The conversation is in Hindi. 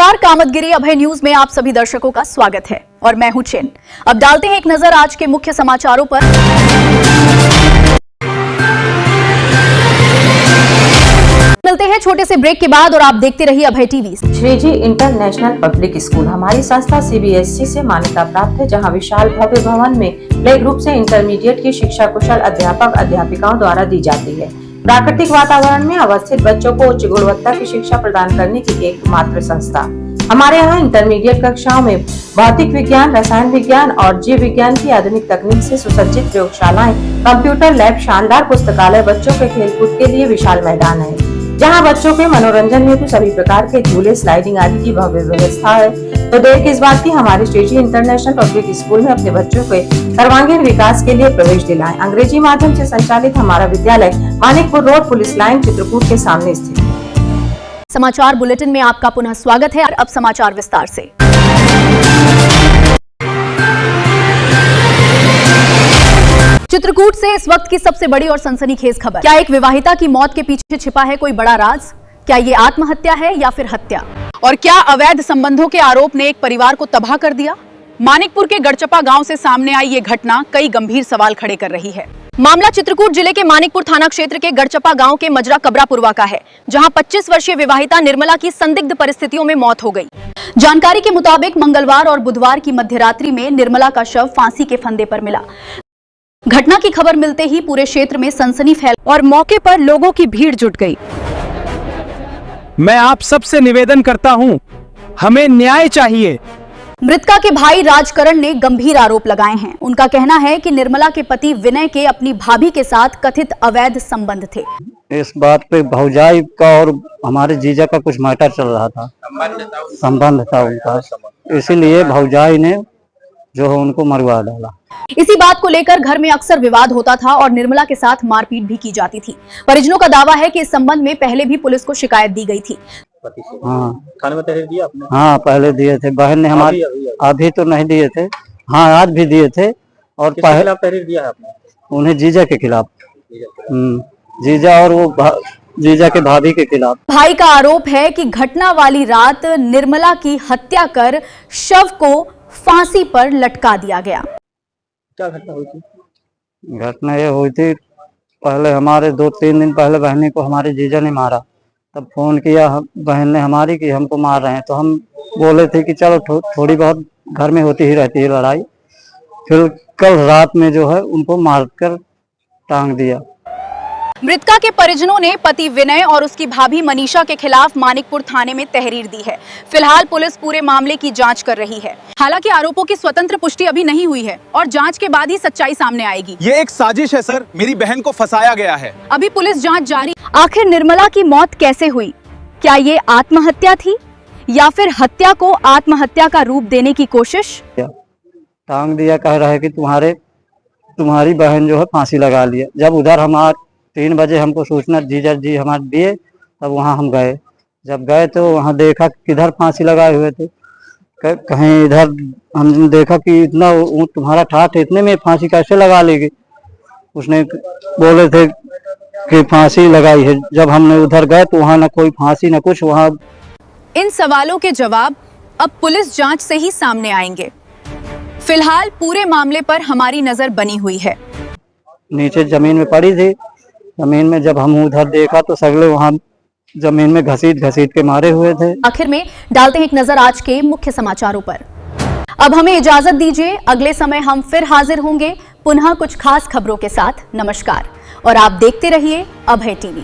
नमस्कार, कामतगिरी अभय न्यूज में आप सभी दर्शकों का स्वागत है और मैं हूं चेन। अब डालते हैं एक नजर आज के मुख्य समाचारों पर। मिलते हैं छोटे से ब्रेक के बाद और आप देखते रहिए Abhay TV. Shreeji international public school हमारी संस्था CBSE से मान्यता प्राप्त है, जहां विशाल भव्य भवन में प्ले ग्रुप से इंटरमीडिएट की शिक्षा कुशल अध्यापक अध्यापिकाओं द्वारा दी जाती है। प्राकृतिक वातावरण में अवस्थित बच्चों को उच्च गुणवत्ता की शिक्षा प्रदान करने की एकमात्र संस्था। हमारे यहाँ इंटरमीडिएट कक्षाओं में भौतिक विज्ञान, रसायन विज्ञान और जीव विज्ञान की आधुनिक तकनीक से सुसज्जित प्रयोगशालाएं, कंप्यूटर लैब, शानदार पुस्तकालय, बच्चों के खेलकूद के लिए विशाल मैदान है, जहां बच्चों के मनोरंजन हेतु सभी प्रकार के झूले, स्लाइडिंग आदि की भव्य व्यवस्था है। तो देर किस बात की, हमारे श्रीजी इंटरनेशनल पब्लिक स्कूल में अपने बच्चों के सर्वांगीण विकास के लिए प्रवेश दिलाएं। अंग्रेजी माध्यम से संचालित हमारा विद्यालय Manikpur road, police line, Chitrakoot के सामने स्थित है। समाचार बुलेटिन में आपका पुनः स्वागत है और अब समाचार विस्तार से। चित्रकूट से इस वक्त की सबसे बड़ी और सनसनीखेज खबर। क्या एक विवाहिता की मौत के पीछे छिपा है कोई बड़ा राज? क्या ये आत्महत्या है या फिर हत्या? और क्या अवैध संबंधों के आरोप ने एक परिवार को तबाह कर दिया? मानिकपुर के गढ़चपा गांव से सामने आई ये घटना कई गंभीर सवाल खड़े कर रही है। मामला चित्रकूट जिले के मानिकपुर थाना क्षेत्र के गढ़चपा गांव के मजरा कबरापुरवा का है, जहां 25 वर्षीय विवाहिता निर्मला की संदिग्ध परिस्थितियों में मौत हो गई। जानकारी के मुताबिक मंगलवार और बुधवार की मध्यरात्रि में निर्मला का शव फांसी के फंदे पर मिला। घटना की खबर मिलते ही पूरे क्षेत्र में सनसनी फैल और मौके पर लोगों की भीड़ जुट गई। मैं आप सबसे निवेदन करता हूं, हमें न्याय चाहिए। मृतका के भाई राजकरण ने गंभीर आरोप लगाए हैं। उनका कहना है कि निर्मला के पति विनय के अपनी भाभी के साथ कथित अवैध संबंध थे। इस बात पे भौजाई का और हमारे जीजा का कुछ मैटर चल रहा था, संबंध था उनका, इसीलिए भौजाई ने जो है उनको मरवा डाला। इसी बात को लेकर घर में अक्सर विवाद होता था और निर्मला के साथ मारपीट भी की जाती थी। परिजनों का दावा है कि इस संबंध में पहले भी पुलिस को शिकायत दी गई थी। हाँ, थाने में तहरीर दिया आपने? हाँ, पहले दिए थे, बहन ने हमारी। अभी तो नहीं दिए थे, हाँ आज भी दिए थे। और पहले तहरीर दिया है आपने? उन्हें जीजा के खिलाफ, जीजा और वो जीजा के भाभी के खिलाफ। भाई का आरोप है कि घटना वाली रात निर्मला की हत्या कर शव को फांसी पर लटका दिया गया। क्या घटना हुई थी? घटना ये हुई थी, पहले हमारे 2-3 दिन पहले बहनी को हमारे जीजा ने मारा। तब फोन किया बहन ने हमारी कि हमको मार रहे हैं, तो हम बोले थे कि चलो थोड़ी बहुत घर में होती ही रहती है लड़ाई। फिर कल रात में जो है उनको मारकर टांग दिया। मृतका के परिजनों ने पति विनय और उसकी भाभी मनीषा के खिलाफ मानिकपुर थाने में तहरीर दी है। फिलहाल पुलिस पूरे मामले की जांच कर रही है। हालांकि आरोपों की स्वतंत्र पुष्टि अभी नहीं हुई है और जांच के बाद ही सच्चाई सामने आएगी। ये एक साजिश है सर, मेरी बहन को फंसाया गया है। अभी पुलिस जांच जारी। आखिर निर्मला की मौत कैसे हुई? क्या ये आत्महत्या थी या फिर हत्या को आत्महत्या का रूप देने की कोशिश? टांग दिया, कह रहा है कि तुम्हारी बहन जो है फांसी लगा लिया। जब उधर हमारे 3 बजे हमको सूचना जीजा जी हमारे दिए, तब वहाँ हम गए। जब गए तो वहाँ देखा किधर फांसी लगाए हुए थे, कहीं इधर। हमने देखा कि इतना तुम्हारा ठाठ, इतने में फांसी कैसे लगा लेगी? उसने बोले थे कि फांसी लगाई है। जब हमने उधर गए तो वहाँ न कोई फांसी न कुछ। वहाँ इन सवालों के जवाब अब पुलिस जांच से ही सामने आएंगे। फिलहाल पूरे मामले पर हमारी नजर बनी हुई है। नीचे जमीन में पड़ी थी, जमीन में जब हम उधर देखा तो सगले वहाँ जमीन में घसीट के मारे हुए थे। आखिर में डालते हैं एक नजर आज के मुख्य समाचारों पर। अब हमें इजाजत दीजिए, अगले समय हम फिर हाजिर होंगे पुनः कुछ खास खबरों के साथ। नमस्कार और आप देखते रहिए अभय टीवी।